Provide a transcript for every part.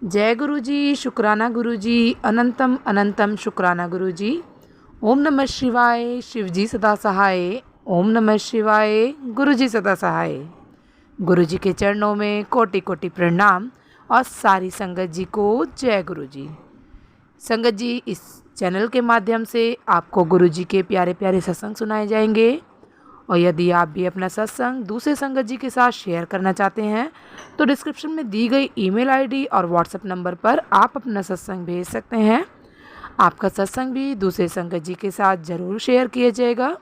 जय गुरु जी, शुक्राना गुरु जी, अनंतम अनंतम शुक्राना गुरु जी। ओम नमः शिवाय, शिव जी सदा सहाय। ओम नमः शिवाय, गुरु जी सदा सहाय। गुरु जी के चरणों में कोटि कोटि प्रणाम और सारी संगत जी को जय गुरु जी। संगत जी, इस चैनल के माध्यम से आपको गुरु जी के प्यारे प्यारे सत्संग सुनाए जाएंगे और यदि आप भी अपना सत्संग दूसरे संगत जी के साथ शेयर करना चाहते हैं तो डिस्क्रिप्शन में दी गई ईमेल आईडी और व्हाट्सएप नंबर पर आप अपना सत्संग भेज सकते हैं। आपका सत्संग भी दूसरे संगत जी के साथ ज़रूर शेयर किया जाएगा।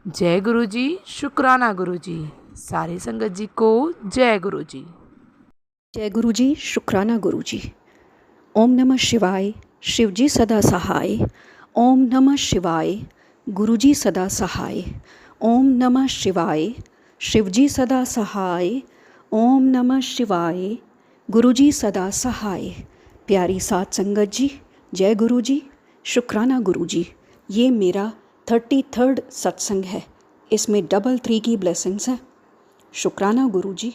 जय गुरु जी, शुक्राना गुरु जी। सारी संगत जी को जय गुरु जी। जय गुरु जी, शुक्राना गुरु जी। ओम नमः शिवाय, शिव जी सदा सहाय। ओम नमः शिवाय, गुरु जी सदा सहाय। ओम नमः शिवाय, शिव जी सदा सहाय। ओम नमः शिवाय, गुरु जी सदा सहाय। प्यारी सात संगत जी, जय गुरु जी, शुक्राना गुरु जी। ये मेरा 33rd सत्संग है। इसमें 3 की ब्लेसिंग्स हैं। शुक्राना गुरु जी।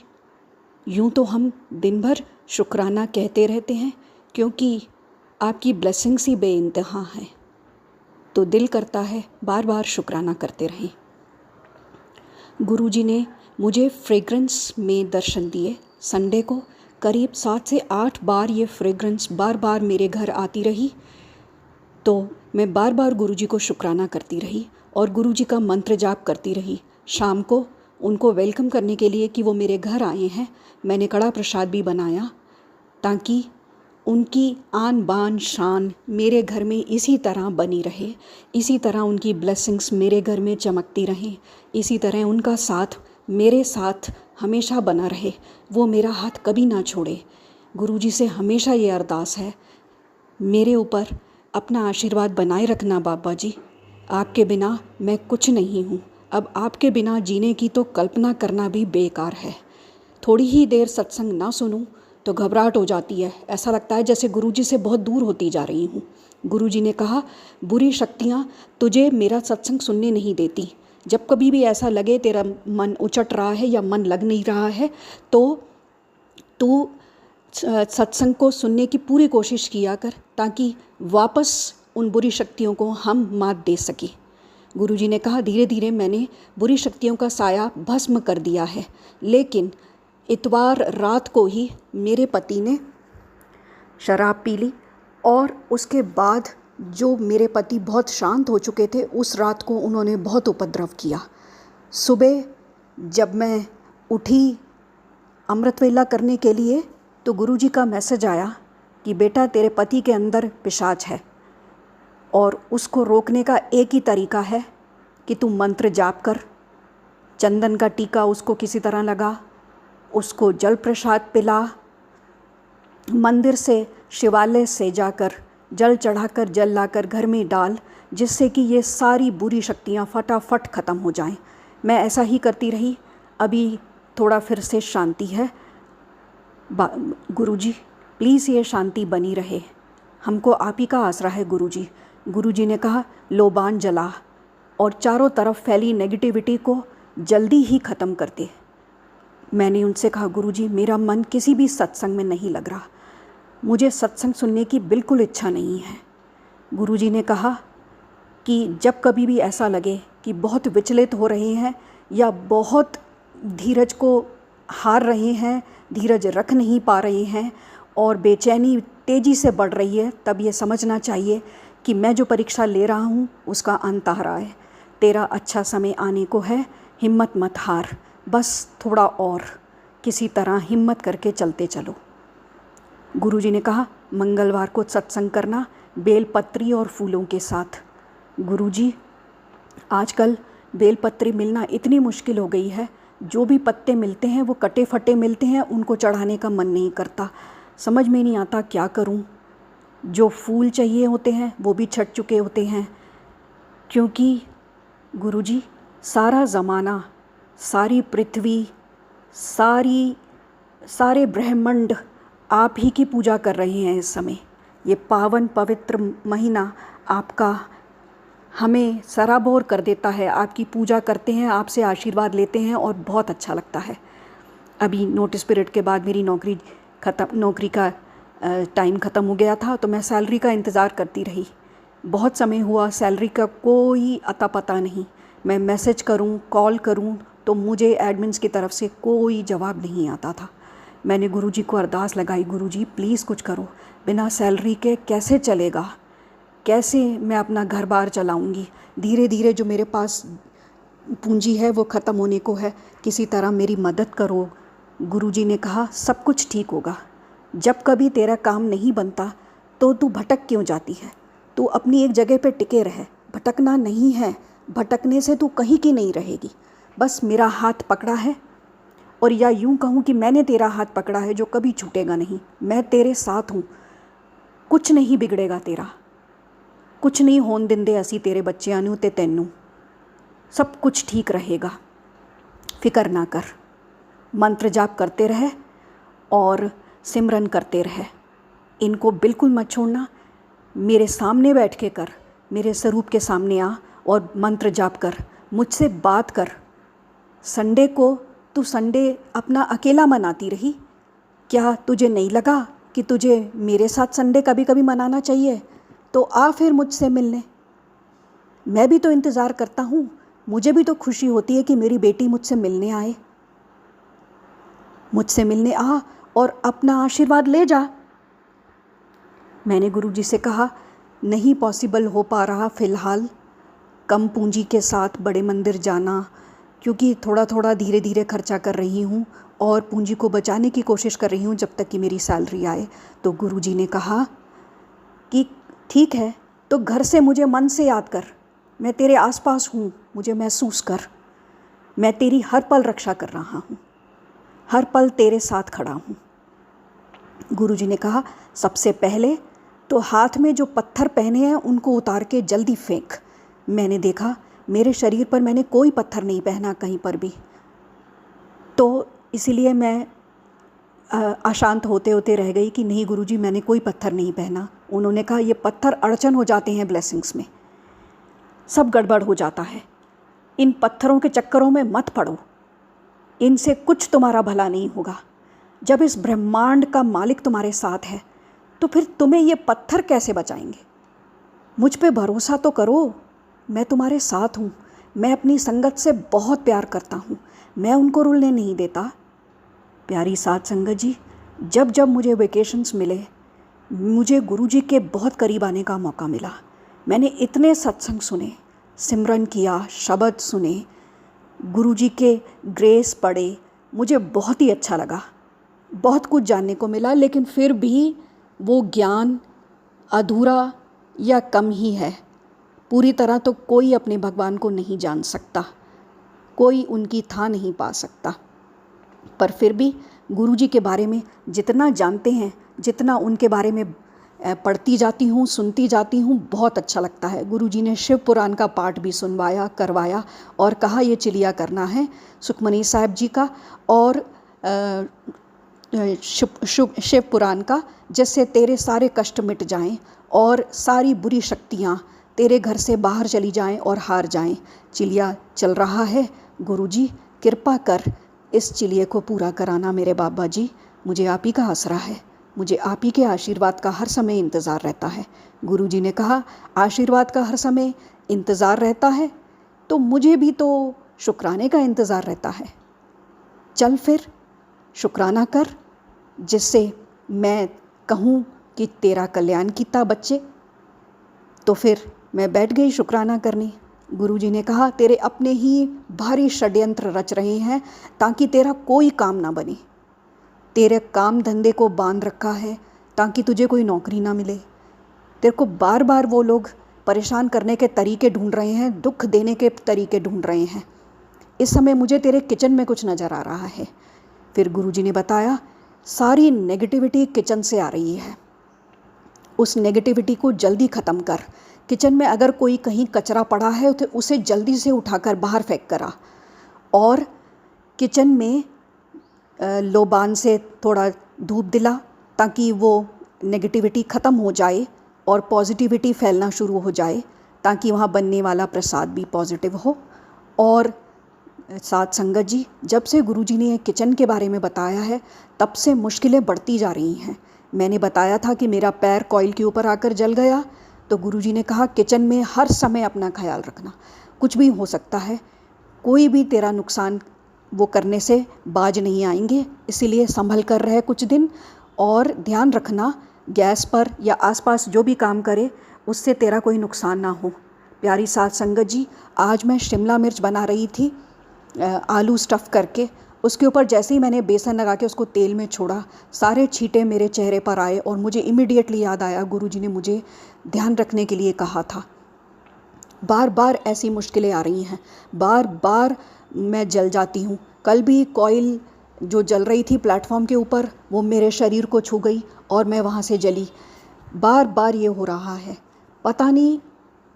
यूँ तो हम दिन भर शुक्राना कहते रहते हैं क्योंकि आपकी ब्लेसिंग्स ही बेइंतहा हैं, तो दिल करता है बार बार शुक्राना करते रहें। गुरुजी ने मुझे फ्रेग्रेंस में दर्शन दिए। संडे को करीब 7 से 8 बार ये फ्रेग्रेंस बार बार मेरे घर आती रही, तो मैं बार बार गुरुजी को शुक्राना करती रही और गुरुजी का मंत्र जाप करती रही। शाम को उनको वेलकम करने के लिए कि वो मेरे घर आए हैं, मैंने कड़ा प्रसाद भी बनाया ताकि उनकी आन बान शान मेरे घर में इसी तरह बनी रहे, इसी तरह उनकी ब्लेसिंग्स मेरे घर में चमकती रहें, इसी तरह उनका साथ मेरे साथ हमेशा बना रहे, वो मेरा हाथ कभी ना छोड़े। गुरुजी से हमेशा ये अरदास है, मेरे ऊपर अपना आशीर्वाद बनाए रखना बाबा जी। आपके बिना मैं कुछ नहीं हूँ। अब आपके बिना जीने की तो कल्पना करना भी बेकार है। थोड़ी ही देर सत्संग ना सुनूं तो घबराहट हो जाती है। ऐसा लगता है जैसे गुरुजी से बहुत दूर होती जा रही हूँ। गुरुजी ने कहा, बुरी शक्तियाँ तुझे मेरा सत्संग सुनने नहीं देती। जब कभी भी ऐसा लगे तेरा मन उचट रहा है या मन लग नहीं रहा है तो तू सत्संग को सुनने की पूरी कोशिश किया कर ताकि वापस उन बुरी शक्तियों को हम मात दे सकें। गुरुजी ने कहा, धीरे धीरे मैंने बुरी शक्तियों का साया भस्म कर दिया है, लेकिन इतवार रात को ही मेरे पति ने शराब पी ली और उसके बाद जो मेरे पति बहुत शांत हो चुके थे, उस रात को उन्होंने बहुत उपद्रव किया। सुबह जब मैं उठी अमृत वेला करने के लिए तो गुरुजी का मैसेज आया कि बेटा तेरे पति के अंदर पिशाच है और उसको रोकने का एक ही तरीका है कि तू मंत्र जाप कर, चंदन का टीका उसको किसी तरह लगा, उसको जल प्रसाद पिला, मंदिर से शिवालय से जाकर जल चढ़ाकर जल लाकर घर में डाल, जिससे कि ये सारी बुरी शक्तियाँ फटाफट ख़त्म हो जाएं। मैं ऐसा ही करती रही। अभी थोड़ा फिर से शांति है। गुरुजी प्लीज़ ये शांति बनी रहे, हमको आप ही का आसरा है गुरुजी। गुरुजी ने कहा, लोबान जला और चारों तरफ फैली नेगेटिविटी को जल्दी ही ख़त्म कर दे। मैंने उनसे कहा, गुरुजी मेरा मन किसी भी सत्संग में नहीं लग रहा, मुझे सत्संग सुनने की बिल्कुल इच्छा नहीं है। गुरुजी ने कहा कि जब कभी भी ऐसा लगे कि बहुत विचलित हो रहे हैं या बहुत धीरज को हार रहे हैं, धीरज रख नहीं पा रहे हैं और बेचैनी तेज़ी से बढ़ रही है, तब ये समझना चाहिए कि मैं जो परीक्षा ले रहा हूँ उसका अंत आ रहा है। तेरा अच्छा समय आने को है, हिम्मत मत हार, बस थोड़ा और किसी तरह हिम्मत करके चलते चलो। गुरुजी ने कहा, मंगलवार को सत्संग करना बेलपत्री और फूलों के साथ। गुरुजी आजकल बेलपत्री मिलना इतनी मुश्किल हो गई है, जो भी पत्ते मिलते हैं वो कटे फटे मिलते हैं, उनको चढ़ाने का मन नहीं करता। समझ में नहीं आता क्या करूं। जो फूल चाहिए होते हैं वो भी छट चुके होते हैं, क्योंकि गुरुजी सारा ज़माना, सारी पृथ्वी, सारे ब्रह्मांड आप ही की पूजा कर रहे हैं इस समय। ये पावन पवित्र महीना आपका हमें सराबोर कर देता है। आपकी पूजा करते हैं, आपसे आशीर्वाद लेते हैं और बहुत अच्छा लगता है। अभी नोटिस पीरियड के बाद मेरी नौकरी का टाइम ख़त्म हो गया था तो मैं सैलरी का इंतज़ार करती रही। बहुत समय हुआ, सैलरी का कोई अता पता नहीं। मैं मैसेज करूं, कॉल करूं तो मुझे एडमिन्स की तरफ से कोई जवाब नहीं आता था। मैंने गुरुजी को अरदास लगाई, गुरुजी प्लीज़ कुछ करो, बिना सैलरी के कैसे चलेगा, कैसे मैं अपना घर बार चलाऊंगी। धीरे धीरे जो मेरे पास पूंजी है वो ख़त्म होने को है, किसी तरह मेरी मदद करो। गुरुजी ने कहा सब कुछ ठीक होगा। जब कभी तेरा काम नहीं बनता तो तू भटक क्यों जाती है, तू अपनी एक जगह पे टिके रहे। भटकना नहीं है, भटकने से तू कहीं की नहीं रहेगी। बस मेरा हाथ पकड़ा है, और या यूं कहूँ कि मैंने तेरा हाथ पकड़ा है जो कभी छूटेगा नहीं। मैं तेरे साथ हूँ, कुछ नहीं बिगड़ेगा तेरा, कुछ नहीं होन दिंदे असी तेरे बच्चियां नूं ते तैनूं, सब कुछ ठीक रहेगा, फिक्र ना कर। मंत्र जाप करते रहे और सिमरन करते रहे, इनको बिल्कुल मत छोड़ना। मेरे सामने बैठ के कर, मेरे स्वरूप के सामने आ और मंत्र जाप कर, मुझसे बात कर। संडे को तू संडे अपना अकेला मनाती रही, क्या तुझे नहीं लगा कि तुझे मेरे साथ संडे कभी कभी मनाना चाहिए? तो आ फिर मुझसे मिलने, मैं भी तो इंतज़ार करता हूँ। मुझे भी तो खुशी होती है कि मेरी बेटी मुझसे मिलने आए। मुझसे मिलने आ और अपना आशीर्वाद ले जा। मैंने गुरुजी से कहा नहीं पॉसिबल हो पा रहा फ़िलहाल, कम पूंजी के साथ बड़े मंदिर जाना, क्योंकि थोड़ा थोड़ा धीरे धीरे खर्चा कर रही हूँ और पूंजी को बचाने की कोशिश कर रही हूँ जब तक कि मेरी सैलरी आए। तो गुरुजी ने कहा कि ठीक है, तो घर से मुझे मन से याद कर, मैं तेरे आसपास हूँ, मुझे महसूस कर, मैं तेरी हर पल रक्षा कर रहा हूँ, हर पल तेरे साथ खड़ा हूँ। गुरुजी ने कहा सबसे पहले तो हाथ में जो पत्थर पहने हैं उनको उतार के जल्दी फेंक। मैंने देखा मेरे शरीर पर मैंने कोई पत्थर नहीं पहना कहीं पर भी, तो इसीलिए मैं अशांत होते होते रह गई कि नहीं गुरुजी मैंने कोई पत्थर नहीं पहना। उन्होंने कहा ये पत्थर अड़चन हो जाते हैं ब्लेसिंग्स में, सब गड़बड़ हो जाता है, इन पत्थरों के चक्करों में मत पड़ो, इनसे कुछ तुम्हारा भला नहीं होगा। जब इस ब्रह्मांड का मालिक तुम्हारे साथ है तो फिर तुम्हें ये पत्थर कैसे बचाएंगे? मुझ पे भरोसा तो करो, मैं तुम्हारे साथ हूँ, मैं अपनी संगत से बहुत प्यार करता हूँ, मैं उनको रुलने नहीं देता। प्यारी साथ संगत जी, जब जब मुझे वेकेशंस मिले, मुझे गुरुजी के बहुत करीब आने का मौका मिला। मैंने इतने सत्संग सुने, सिमरन किया, शब्द सुने, गुरुजी के ग्रेस पढ़े, मुझे बहुत ही अच्छा लगा, बहुत कुछ जानने को मिला। लेकिन फिर भी वो ज्ञान अधूरा या कम ही है। पूरी तरह तो कोई अपने भगवान को नहीं जान सकता, कोई उनकी था नहीं पा सकता। पर फिर भी गुरुजी के बारे में जितना जानते हैं, जितना उनके बारे में पढ़ती जाती हूँ, सुनती जाती हूँ, बहुत अच्छा लगता है। गुरुजी ने शिव पुराण का पाठ भी सुनवाया, करवाया और कहा ये चिलिया करना है सुखमनी साहब जी का और शिव पुराण का, जिससे तेरे सारे कष्ट मिट जाएं और सारी बुरी शक्तियाँ तेरे घर से बाहर चली जाएं और हार जाएं। चिलिया चल रहा है, गुरुजी कृपा कर इस चिलिये को पूरा कराना मेरे बाबा जी, मुझे आप ही का आसरा है, मुझे आप ही के आशीर्वाद का हर समय इंतज़ार रहता है। गुरुजी ने कहा आशीर्वाद का हर समय इंतज़ार रहता है तो मुझे भी तो शुक्राने का इंतज़ार रहता है। चल फिर शुक्राना कर, जिससे मैं कहूँ कि तेरा कल्याण कीता बच्चे। तो फिर मैं बैठ गई शुक्राना करने। गुरुजी ने कहा तेरे अपने ही भारी षड्यंत्र रच रहे हैं ताकि तेरा कोई काम ना बने, तेरे काम धंधे को बांध रखा है ताकि तुझे कोई नौकरी ना मिले। तेरे को बार बार वो लोग परेशान करने के तरीके ढूंढ रहे हैं, दुख देने के तरीके ढूंढ रहे हैं। इस समय मुझे तेरे किचन में कुछ नज़र आ रहा है। फिर गुरुजी ने बताया सारी नेगेटिविटी किचन से आ रही है, उस नेगेटिविटी को जल्दी ख़त्म कर। किचन में अगर कोई कहीं कचरा पड़ा है तो उसे जल्दी से उठाकर बाहर फेंक करा, और किचन में लोबान से थोड़ा धूप दिला ताकि वो नेगेटिविटी ख़त्म हो जाए और पॉजिटिविटी फैलना शुरू हो जाए, ताकि वहाँ बनने वाला प्रसाद भी पॉजिटिव हो। और साथ संगत जी, जब से गुरुजी ने किचन के बारे में बताया है तब से मुश्किलें बढ़ती जा रही हैं। मैंने बताया था कि मेरा पैर कॉइल के ऊपर आकर जल गया, तो गुरुजी ने कहा किचन में हर समय अपना ख्याल रखना, कुछ भी हो सकता है, कोई भी तेरा नुकसान वो करने से बाज नहीं आएंगे, इसीलिए संभल कर रहे कुछ दिन और ध्यान रखना गैस पर या आसपास जो भी काम करे उससे तेरा कोई नुकसान ना हो। प्यारी साथ संगत जी, आज मैं शिमला मिर्च बना रही थी आलू स्टफ़ करके। उसके ऊपर जैसे ही मैंने बेसन लगा के उसको तेल में छोड़ा, सारे छींटे मेरे चेहरे पर आए और मुझे इमीडिएटली याद आया गुरुजी ने मुझे ध्यान रखने के लिए कहा था। बार बार ऐसी मुश्किलें आ रही हैं, बार बार मैं जल जाती हूँ। कल भी कॉइल जो जल रही थी प्लेटफॉर्म के ऊपर वो मेरे शरीर को छू गई और मैं वहाँ से जली। बार बार ये हो रहा है, पता नहीं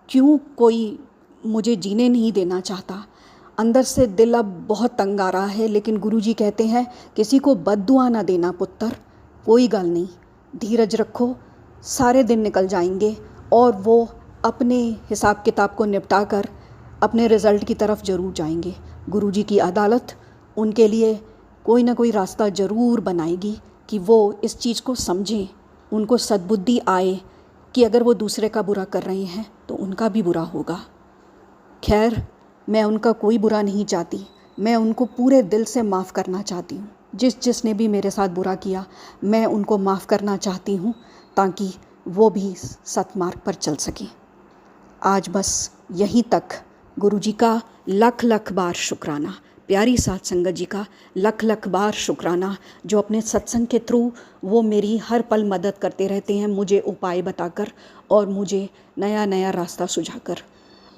क्यों कोई मुझे जीने नहीं देना चाहता। अंदर से दिल अब बहुत तंग आ रहा है, लेकिन गुरुजी कहते हैं किसी को बद्दुआ ना देना पुत्र, कोई गल नहीं, धीरज रखो, सारे दिन निकल जाएंगे और वो अपने हिसाब किताब को निपटा कर अपने रिज़ल्ट की तरफ ज़रूर जाएंगे। गुरुजी की अदालत उनके लिए कोई ना कोई रास्ता ज़रूर बनाएगी कि वो इस चीज़ को समझें, उनको सद्बुद्धि आए कि अगर वो दूसरे का बुरा कर रहे हैं तो उनका भी बुरा होगा। खैर, मैं उनका कोई बुरा नहीं चाहती, मैं उनको पूरे दिल से माफ़ करना चाहती हूँ। जिसने भी मेरे साथ बुरा किया मैं उनको माफ़ करना चाहती हूँ ताकि वो भी सतमार्ग पर चल सकें। आज बस यहीं तक। गुरुजी का लख लख बार शुक्राना, प्यारी साथ संगत जी का लख लख बार शुक्राना, जो अपने सत्संग के थ्रू वो मेरी हर पल मदद करते रहते हैं, मुझे उपाय बताकर और मुझे नया नया रास्ता सुझाकर।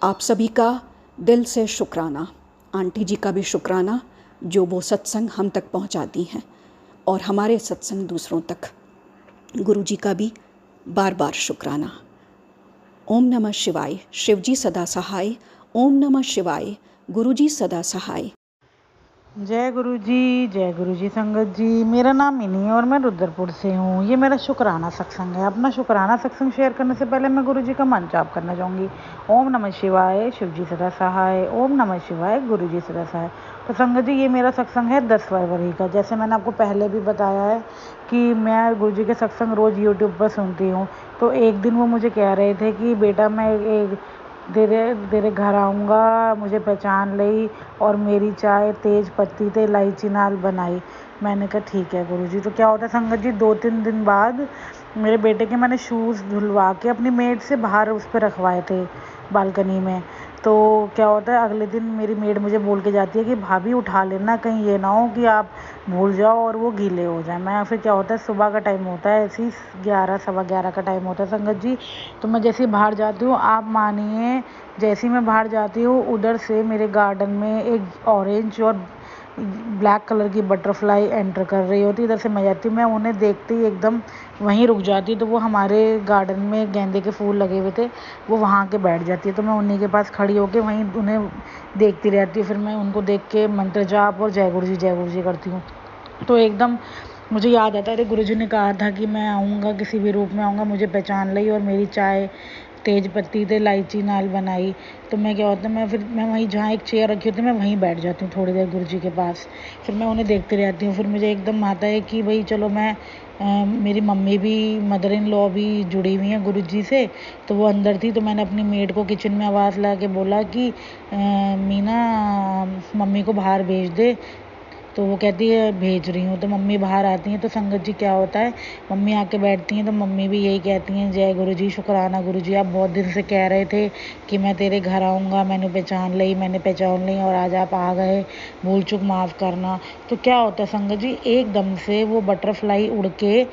आप सभी का दिल से शुक्राना। आंटी जी का भी शुक्राना जो वो सत्संग हम तक पहुंचाती हैं और हमारे सत्संग दूसरों तक। गुरुजी का भी बार बार शुक्राना। ओम नमः शिवाय। शिवजी सदा सहाय। ओम नमः शिवाय। गुरुजी सदा सहाय। जय गुरु जी संगत जी। मेरा नाम मिनी है और मैं रुद्रपुर से हूँ। ये मेरा शुक्राना सत्संग है। अपना शुक्राना सत्संग शेयर करने से पहले मैं गुरु जी का मंत्र जाप करना चाहूँगी। ओम नमः शिवाय, शिवजी सदा सहाय। ओम नमः शिवाय, गुरु जी सदा सहाय। तो संगत जी, ये मेरा सत्संग है 10 फरवरी का। जैसे मैंने आपको पहले भी बताया है कि मैं गुरु जी के सत्संग रोज़ यूट्यूब पर सुनती हूँ। तो एक दिन वो मुझे कह रहे थे कि बेटा मैं एक तेरे घर आऊँगा, मुझे पहचान लई और मेरी चाय तेज पत्ती ते इलायची नाल बनाई। मैंने कहा ठीक है गुरुजी। तो क्या होता है संगत जी, 2-3 दिन बाद मेरे बेटे के मैंने शूज़ धुलवा के अपनी मेड से बाहर उस पर रखवाए थे बालकनी में। तो क्या होता है, अगले दिन मेरी मेड मुझे बोल के जाती है कि भाभी उठा लेना, कहीं ये ना हो कि आप भूल जाओ और वो गीले हो जाए। मैं फिर क्या होता है, सुबह का टाइम होता है, ऐसे ही 11 सवा 11 का टाइम होता है संगत जी। तो मैं जैसे ही बाहर जाती हूँ, आप मानिए जैसे ही मैं बाहर जाती हूँ, उधर से मेरे गार्डन में एक ऑरेंज और ब्लैक कलर की बटरफ्लाई एंटर कर रही होती। इधर से मैं जाती हूँ, मैं उन्हें देखते ही एकदम वहीं रुक जाती। तो वो हमारे गार्डन में गेंदे के फूल लगे हुए थे, वो वहाँ के बैठ जाती है। तो मैं उन्हीं के पास खड़ी होकर वहीं उन्हें देखती रहती हूँ। फिर मैं उनको देख के मंत्र जाप और जय गुरु जी करती हूँ। तो एकदम मुझे याद आता है, अरे गुरुजी ने कहा था कि मैं आऊँगा, किसी भी रूप में आऊँगा, मुझे पहचान लई और मेरी चाय तेज पत्ती ते इलायची नाल बनाई। तो मैं क्या होता है, मैं वहीं जहाँ एक चेयर रखी होती है, मैं वहीं बैठ जाती हूँ थोड़ी देर गुरुजी के पास। फिर मैं उन्हें देखती रहती हूँ। फिर मुझे एकदम आता है कि भाई चलो मेरी मम्मी भी, मदर इन लॉ भी जुड़ी हुई हैं गुरुजी से। तो वो अंदर थी, तो मैंने अपनी मेड को किचन में आवाज़ ला के बोला कि मीना मम्मी को बाहर भेज दे। तो वो कहती है भेज रही हूँ। तो मम्मी बाहर आती हैं। तो संगत जी क्या होता है, मम्मी आके बैठती हैं तो मम्मी भी यही कहती हैं, जय गुरु जी, शुक्राना गुरु जी, आप बहुत दिन से कह रहे थे कि मैं तेरे घर आऊँगा, मैंने पहचान ली और आज आप आ गए, भूल चूक माफ़ करना। तो क्या होता है संगत जी, एकदम से वो बटरफ्लाई उड़ के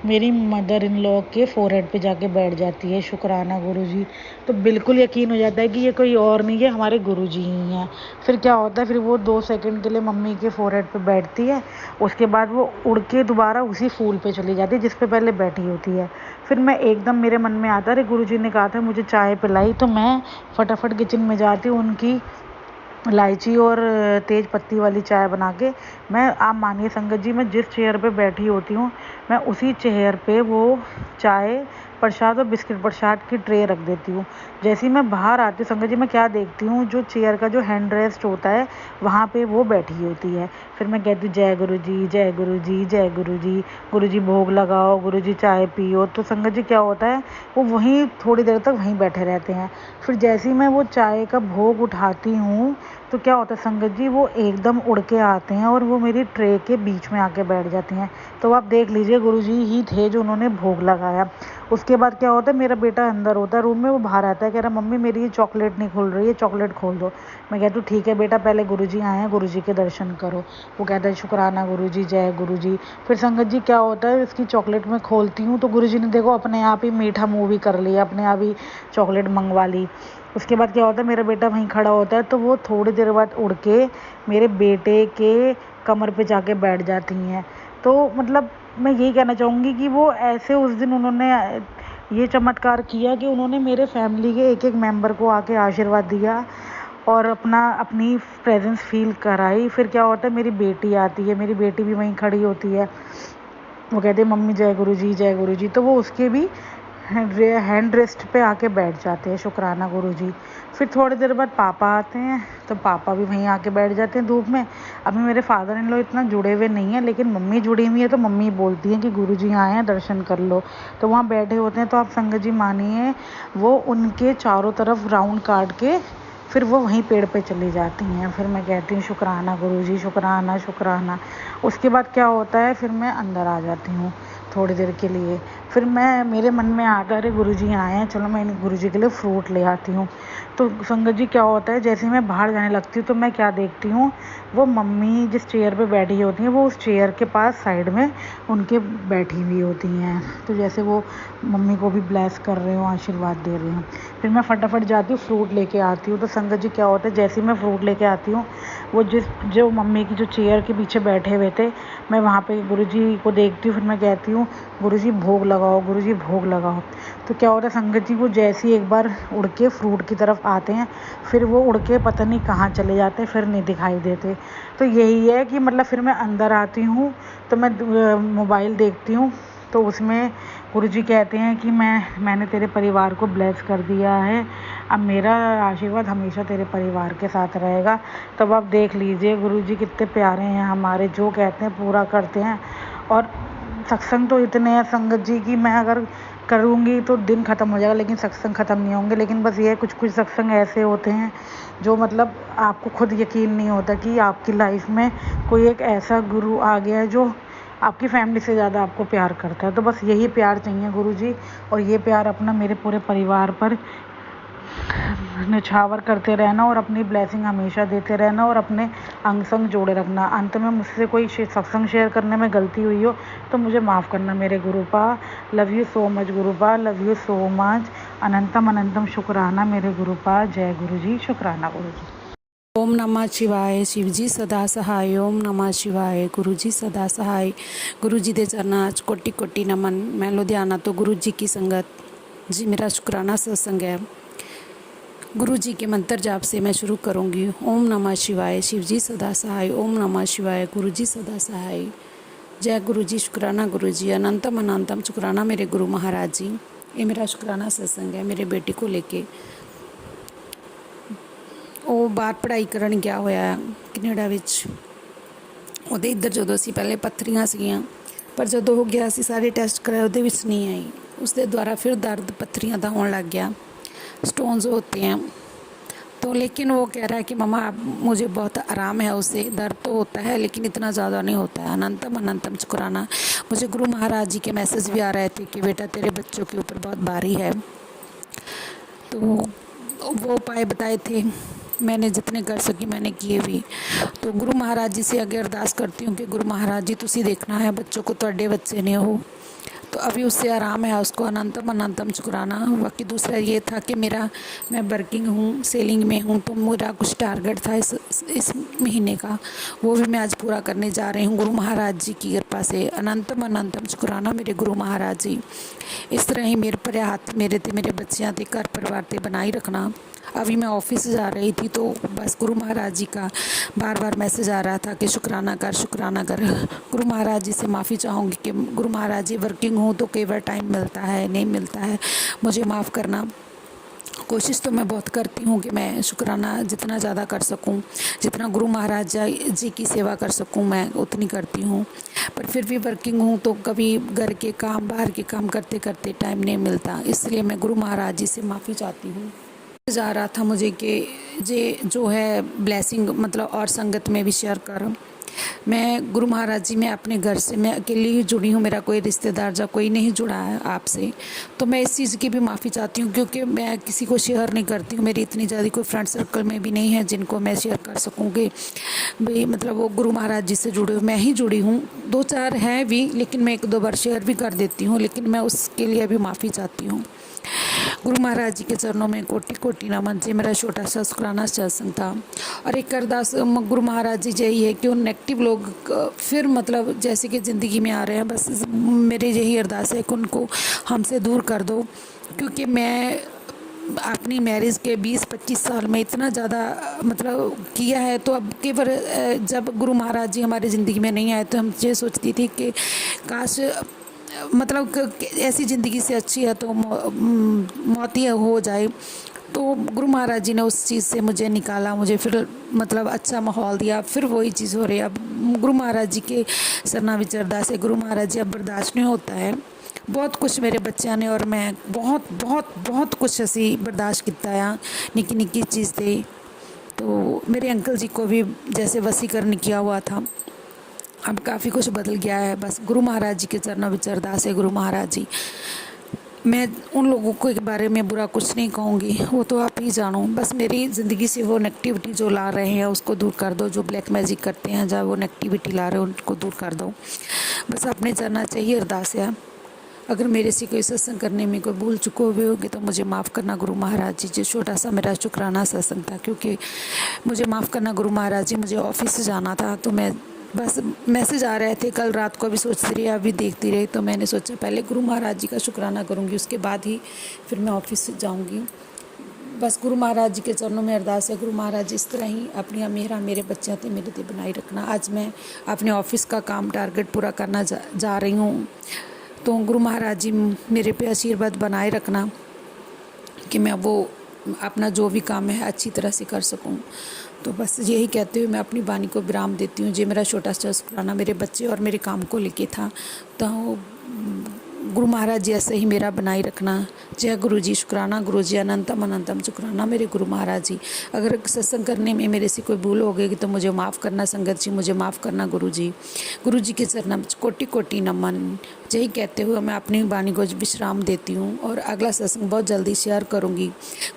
मेरी मदर इन लॉ के फोरहेड पे जाके बैठ जाती है। शुक्राना गुरुजी। तो बिल्कुल यकीन हो जाता है कि ये कोई और नहीं है, हमारे गुरुजी ही हैं। फिर क्या होता है, फिर वो 2 सेकंड के लिए मम्मी के फोरहेड पे बैठती है, उसके बाद वो उड़ के दोबारा उसी फूल पे चली जाती है जिस पे पहले बैठी होती है। फिर मैं एकदम, मेरे मन में आता है, अरे गुरुजी ने कहा था मुझे चाय पिलाई। तो मैं फटाफट किचन में जाती हूँ, उनकी इलायची और तेज पत्ती वाली चाय बना के, मैं, आप मानिए संगत जी, मैं जिस चेयर पे बैठी होती हूँ, मैं उसी चेयर पे वो चाय प्रसाद और बिस्किट प्रसाद की ट्रे रख देती हूँ। जैसे ही मैं बाहर आती हूँ संगत जी, मैं क्या देखती हूँ, जो चेयर का जो हैंड रेस्ट होता है वहाँ पे वो बैठी होती है। फिर मैं कहती हूँ जय गुरु जी, जय गुरु जी, जय गुरु जी, गुरु जी भोग लगाओ, गुरु जी चाय पियो। तो संगत जी क्या होता है, वो वहीं थोड़ी देर तक वहीं बैठे रहते हैं। फिर जैसे ही मैं वो चाय का भोग उठाती हूँ तो क्या होता है संगत जी, वो एकदम उड़ के आते हैं और वो मेरी ट्रे के बीच में आके बैठ जाती हैं। तो आप देख लीजिए गुरु जी ही थे जो उन्होंने भोग लगाया। उसके बाद क्या होता है, मेरा बेटा अंदर होता है रूम में, वो बाहर आता है, कह रहा मम्मी मेरी ये चॉकलेट नहीं खुल रही है, चॉकलेट खोल दो। मैं कहती हूँ ठीक है बेटा, पहले गुरु जी आए हैं, गुरु जी के दर्शन करो। वो कहता है शुक्राना गुरु जी, जय गुरु जी। फिर संगत जी क्या होता है, इसकी चॉकलेट मैं खोलती हूँ तो गुरु जी ने देखो अपने आप ही मीठा मुँह भी कर लिया, अपने आप ही चॉकलेट मंगवा ली। उसके बाद क्या होता है, मेरा बेटा वहीं खड़ा होता है तो वो थोड़ी देर बाद उड़ के मेरे बेटे के कमर पे जाके बैठ जाती हैं। तो मतलब मैं यही कहना चाहूँगी कि वो ऐसे उस दिन उन्होंने ये चमत्कार किया कि उन्होंने मेरे फैमिली के एक एक मेंबर को आके आशीर्वाद दिया और अपनी प्रेजेंस फील कराई। फिर क्या होता है, मेरी बेटी आती है, मेरी बेटी भी वहीं खड़ी होती है, वो कहती है मम्मी जय गुरु जी, जय गुरु जी। तो वो उसके भी हैंड रेस्ट पे आके बैठ जाते हैं, शुक्राना गुरु जी। फिर थोड़ी देर बाद पापा आते हैं तो पापा भी वहीं आके बैठ जाते हैं धूप में। अभी मेरे फादर इन लोग इतना जुड़े हुए नहीं हैं, लेकिन मम्मी जुड़ी हुई है तो मम्मी बोलती हैं कि गुरु जी आए हैं, दर्शन कर लो। तो वहाँ बैठे होते हैं तो आप संगत जी मानिए वो उनके चारों तरफ राउंड काट के फिर वो वहीं पेड़ पे चली जाती हैं। फिर मैं कहती हूँ शुक्राना गुरु जी, शुक्राना शुक्राना। उसके बाद क्या होता है, फिर मैं अंदर आ जाती हूँ थोड़ी देर के लिए। फिर मैं मेरे मन में आता है अरे गुरु जी आए हैं, चलो मैं गुरु जी के लिए फ्रूट ले आती हूँ। तो संगत जी क्या होता है, जैसे ही मैं बाहर जाने लगती हूँ तो मैं क्या देखती हूँ, वो मम्मी जिस चेयर पे बैठी होती हैं वो उस चेयर के पास साइड में उनके बैठी हुई होती हैं। तो जैसे वो मम्मी को भी ब्लेस कर रहे हो, आशीर्वाद दे रहे हो। फिर मैं फटाफट जाती हूँ फ्रूट लेके आती हूँ। तो संगत जी क्या होता है, जैसे ही मैं फ्रूट लेके आती हूँ वो जो मम्मी की जो चेयर के पीछे बैठे हुए थे, मैं वहाँ पे गुरु जी को देखती हूँ। फिर मैं कहती हूँ गुरु जी भोग लगाओ, गुरु जी भोग लगाओ। तो क्या होता है संगत जी, वो जैसे ही एक बार उड़ के फ्रूट की तरफ आते हैं फिर वो उड़ के पता नहीं कहाँ चले जाते हैं, फिर नहीं दिखाई देते। तो यही है कि मतलब फिर मैं अंदर आती हूँ तो मैं मोबाइल देखती हूँ तो उसमें गुरुजी कहते हैं कि मैंने तेरे परिवार को ब्लेस कर दिया है, अब मेरा आशीर्वाद हमेशा तेरे परिवार के साथ रहेगा। तब आप देख लीजिए गुरुजी कितने प्यारे हैं हमारे, जो कहते हैं पूरा करते हैं। और सत्संग तो इतने हैं संगत जी कि मैं अगर करूँगी तो दिन ख़त्म हो जाएगा, लेकिन सत्संग ख़त्म नहीं होंगे। लेकिन बस ये कुछ कुछ सत्संग ऐसे होते हैं जो मतलब आपको खुद यकीन नहीं होता कि आपकी लाइफ में कोई एक ऐसा गुरु आ गया है जो आपकी फैमिली से ज़्यादा आपको प्यार करता है। तो बस यही प्यार चाहिए गुरु जी, और ये प्यार अपना मेरे पूरे परिवार पर निछावर करते रहना और अपनी ब्लेसिंग हमेशा देते रहना और अपने अंग संग जोड़े रखना। अंत में मुझसे कोई सत्संग शेयर करने में गलती हुई हो तो मुझे माफ़ करना मेरे गुरुपा। लव यू सो मच गुरुपा, लव यू सो मच। अनंतम अनंतम शुक्राना मेरे गुरुपा। जय गुरु जी, शुक्राना गुरु जी। ओम नमः शिवाय, शिव जी सदा सहाय। ओम नमः शिवाय, गुरु जी सदा सहाय। गुरु जी दे चरनां च कोटि कोटि नमन। मैं लुधियाना तो गुरु जी की संगत जी, मेरा शुक्राना सत्संग है। गुरु जी के मंत्र जाप से मैं शुरू करूँगी। ओम नमः शिवाय, शिव जी सदा सहाय। ओम नमः शिवाय, गुरु जी सदा सहाय। जय गुरु जी, शुक्राना गुरु जी, अनंतम अनंतम शुक्राना मेरे गुरु महाराज जी। ये मेरा शुक्राना सत्संग है मेरे बेटे को लेके। ਉਹ ਬਾਹਰ ਪੜ੍ਹਾਈ ਕਰਨ ਗਿਆ ਹੋਇਆ ਕੈਨੇਡਾ ਵਿੱਚ। ਉਹਦੇ ਇੱਧਰ ਜਦੋਂ ਅਸੀਂ ਪਹਿਲੇ ਪੱਥਰੀਆਂ ਸੀਗੀਆਂ, ਪਰ ਜਦੋਂ ਹੋ ਗਿਆ ਅਸੀਂ ਸਾਰੇ ਟੈਸਟ ਕਰਾਏ ਉਹਦੇ ਵਿੱਚ ਨਹੀਂ ਆਈ। उसके द्वारा फिर दर्द पत्थरियाँ का होने लग गया, स्टोन्स होते हैं। तो लेकिन वो कह रहा है कि मम्मा मुझे बहुत आराम है, उससे दर्द तो होता है लेकिन इतना ज़्यादा नहीं होता है। अनंतम अनंतम शुक्राना। मुझे गुरु महाराज जी के मैसेज भी आ रहे थे कि बेटा तेरे बच्चों के ऊपर बहुत भारी है। तो वो उपाय बताए थे, मैंने जितने कर सकी मैंने किए भी। तो गुरु महाराज जी से आगे अरदास करती हूँ कि गुरु महाराज जी तुसी देखना है बच्चों को, तुहाडे बच्चे ने हो। तो अभी उससे आराम है, उसको अनंतम अनंतम शुक्राना। बाकी दूसरा ये था कि मैं वर्किंग हूँ, सेलिंग में हूँ, तो मेरा कुछ टारगेट था इस महीने का, वो भी मैं आज पूरा करने जा रही हूँ गुरु महाराज जी की कृपा से। अनंतम अनंतम शुक्राना मेरे गुरु महाराज जी। इस तरह ही मेरे पर हाथ मेरे ते मेरे बच्चों के घर परिवार ते बनाई रखना। अभी मैं ऑफिस जा रही थी तो बस गुरु महाराज जी का बार बार मैसेज आ रहा था कि शुक्राना कर, शुक्राना कर। गुरु महाराज जी से माफ़ी चाहूँगी कि गुरु महाराज जी वर्किंग हूँ हूँ तो कई बार टाइम मिलता है, नहीं मिलता है, मुझे माफ़ करना। कोशिश तो मैं बहुत करती हूँ कि मैं शुक्राना जितना ज़्यादा कर सकूँ, जितना गुरु महाराज जी की सेवा कर सकूँ मैं उतनी करती हूँ। पर फिर भी वर्किंग हूँ तो कभी घर के काम, बाहर के काम करते करते टाइम नहीं मिलता, इसलिए मैं गुरु महाराज जी से माफ़ी चाहती हूँ। जा रहा था मुझे कि ये जो है ब्लेसिंग मतलब और संगत में भी शेयर कर। मैं गुरु महाराज जी, मैं अपने घर से मैं अकेली ही जुड़ी हूँ, मेरा कोई रिश्तेदार या कोई नहीं जुड़ा है आपसे, तो मैं इस चीज़ की भी माफ़ी चाहती हूँ क्योंकि मैं किसी को शेयर नहीं करती हूँ। मेरी इतनी ज़्यादा कोई फ्रेंड सर्कल में भी नहीं है जिनको मैं शेयर कर सकूँ कि भाई मतलब वो गुरु महाराज जी से जुड़े, मैं ही जुड़ी हूँ। 2-4 हैं भी, लेकिन मैं 1-2 बार शेयर भी कर देती हूँ, लेकिन मैं उसके लिए भी माफ़ी चाहती हूँ। गुरु महाराज जी के चरणों में कोटि कोटि नमन। जी मेरा छोटा सा शुक्राना सत्संग था। और एक अरदास गुरु महाराज जी यही है कि उन नेगेटिव लोग फिर मतलब जैसे कि ज़िंदगी में आ रहे हैं, बस मेरी यही अरदास है कि उनको हमसे दूर कर दो, क्योंकि मैं अपनी मैरिज के 20-25 साल में इतना ज़्यादा मतलब किया है, तो अब केवल जब गुरु महाराज जी हमारी ज़िंदगी में नहीं आए तो हम ये सोचती थी कि काश मतलब ऐसी ज़िंदगी से अच्छी है तो मौत ही हो जाए। तो गुरु महाराज जी ने उस चीज़ से मुझे निकाला, मुझे फिर मतलब अच्छा माहौल दिया, फिर वही चीज़ हो रही है। अब गुरु महाराज जी के सरना विचरदा से गुरु महाराज जी अब बर्दाश्त नहीं होता है। बहुत कुछ मेरे बच्चों ने और मैं बहुत बहुत बहुत कुछ असी बर्दाश्त किया है, निकी निकी चीज़ थे। तो मेरे अंकल जी को भी जैसे वसीकरण किया हुआ था, अब काफ़ी कुछ बदल गया है। बस गुरु महाराज जी के चरणों में अरदास है। गुरु महाराज जी, मैं उन लोगों को के बारे में बुरा कुछ नहीं कहूँगी, वो तो आप ही जानो। बस मेरी ज़िंदगी से वो नेगेटिविटी जो ला रहे हैं उसको दूर कर दो, जो ब्लैक मैजिक करते हैं जब वो नेगेटिविटी ला रहे हैं उनको दूर कर दो। बस अपने चलना चाहिए। अरदास है, अगर मेरे से कोई सत्संग करने में कोई भूल चुके हुए होगी तो मुझे माफ़ करना गुरु महाराज जी। जो छोटा सा मेरा शुक्राना सत्संग था, क्योंकि मुझे माफ़ करना गुरु महाराज जी। मुझे ऑफिस से जाना था तो मैं बस मैसेज आ रहे थे, कल रात को भी सोचती रही, अभी देखती रही, तो मैंने सोचा पहले गुरु महाराज जी का शुक्राना करूँगी, उसके बाद ही फिर मैं ऑफिस से जाऊँगी। बस गुरु महाराज जी के चरणों में अरदास है। गुरु महाराज जी इस तरह ही अपनी मेरे बच्चे थे मेरे ते बनाए रखना। आज मैं अपने ऑफिस का काम टारगेट पूरा करना जा रही हूँ, तो गुरु महाराज जी मेरे पे आशीर्वाद बनाए रखना कि मैं वो अपना जो भी काम है अच्छी तरह से कर सकूं। तो बस यही कहते हुए मैं अपनी वाणी को विराम देती हूँ। ये मेरा छोटा सा शुक्राना मेरे बच्चे और मेरे काम को लेके था। तो गुरु महाराज जी ऐसे ही मेरा बनाए रखना। जय गुरु जी। शुक्राना गुरु जी, अनंतम अनंतम शुक्राना मेरे गुरु महाराज जी। अगर सत्संग करने में मेरे से कोई भूल हो गई तो मुझे माफ़ करना संगत जी, मुझे माफ़ करना गुरु जी। गुरु जी के चरणों में कोटि कोटि नमन। यही कहते हुए मैं अपनी वाणी को विश्राम देती हूँ और अगला सत्संग बहुत जल्दी शेयर करूँगी।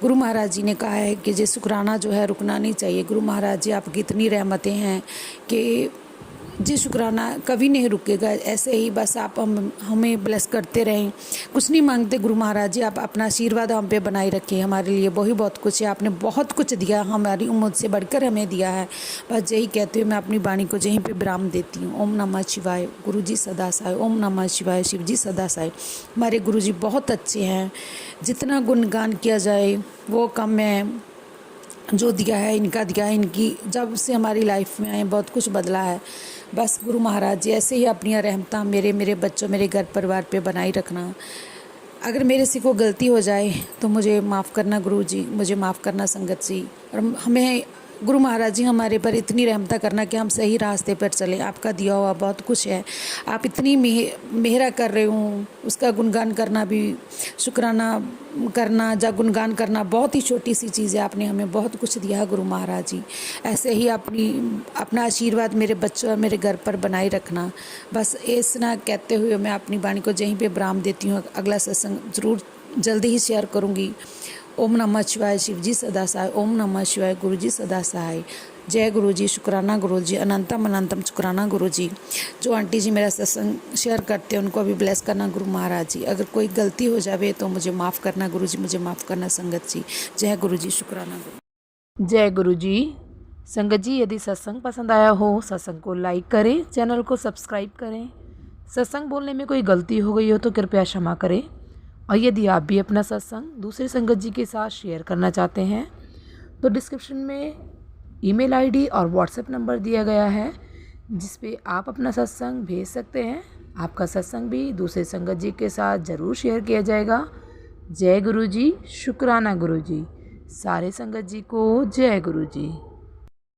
गुरु महाराज जी ने कहा है कि ये शुक्राना जो है रुकना नहीं चाहिए। गुरु महाराज जी आपकी इतनी रहमतें हैं कि जी शुक्राना कभी नहीं रुकेगा। ऐसे ही बस आप हमें ब्लेस करते रहें। कुछ नहीं मांगते गुरु महाराज जी, आप अपना आशीर्वाद हम पे बनाए रखें। हमारे लिए वही बहुत कुछ है। आपने बहुत कुछ दिया, हमारी उम्मीद से बढ़कर हमें दिया है। बस यही कहते हुए मैं अपनी वाणी को यहीं पे विराम देती हूँ। ओम नमः शिवाय। गुरु जी सदा सहाय। ओम नमः शिवाय। शिव जी सदा सहाय। हमारे गुरु जी बहुत अच्छे हैं, जितना गुणगान किया जाए वो कम है। जो दिया है इनका दिया है, इनकी जब से हमारी लाइफ में आए बहुत कुछ बदला है। बस गुरु महाराज जी ऐसे ही अपनी रहमता मेरे बच्चों, मेरे घर परिवार पे बनाई रखना। अगर मेरे से कोई गलती हो जाए तो मुझे माफ़ करना गुरु जी, मुझे माफ़ करना संगत जी। और हमें गुरु महाराज जी हमारे पर इतनी रहमता करना कि हम सही रास्ते पर चलें। आपका दिया हुआ बहुत कुछ है, आप इतनी मेहरा कर रहे हो, उसका गुणगान करना भी, शुक्राना करना या गुणगान करना बहुत ही छोटी सी चीज़ है। आपने हमें बहुत कुछ दिया है गुरु महाराज जी। ऐसे ही अपना आशीर्वाद मेरे बच्चों और मेरे घर पर बनाए रखना। बस इतना कहते हुए मैं अपनी वाणी को यहीं पे विराम देती हूँ। अगला सत्संग ज़रूर जल्दी ही शेयर करूँगी। ओम नमः शिवाय। शिव जी सदा सहाय। ओम नमः शिवाय। गुरु जी सदा सहाय। जय गुरु जी। शुक्राना गुरु जी, अनंतम अनंतम शुक्राना गुरु जी। जो आंटी जी मेरा सत्संग शेयर करते हैं उनको भी ब्लेस करना गुरु महाराज जी। अगर कोई गलती हो जावे तो मुझे माफ़ करना गुरु जी, मुझे माफ़ करना संगत जी। जय गुरु जी। शुक्राना गुरु। जय गुरु जी। संगत जी, यदि सत्संग पसंद आया हो सत्संग को लाइक करें, चैनल को सब्सक्राइब करें। सत्संग बोलने में कोई गलती हो गई हो तो कृपया क्षमा करें। और यदि आप भी अपना सत्संग दूसरे संगत जी के साथ शेयर करना चाहते हैं तो डिस्क्रिप्शन में ईमेल आईडी और व्हाट्सएप नंबर दिया गया है, जिस पे आप अपना सत्संग भेज सकते हैं। आपका सत्संग भी दूसरे संगत जी के साथ ज़रूर शेयर किया जाएगा। जय गुरु जी, शुक्राना गुरु जी। सारे संगत जी को जय गुरु जी।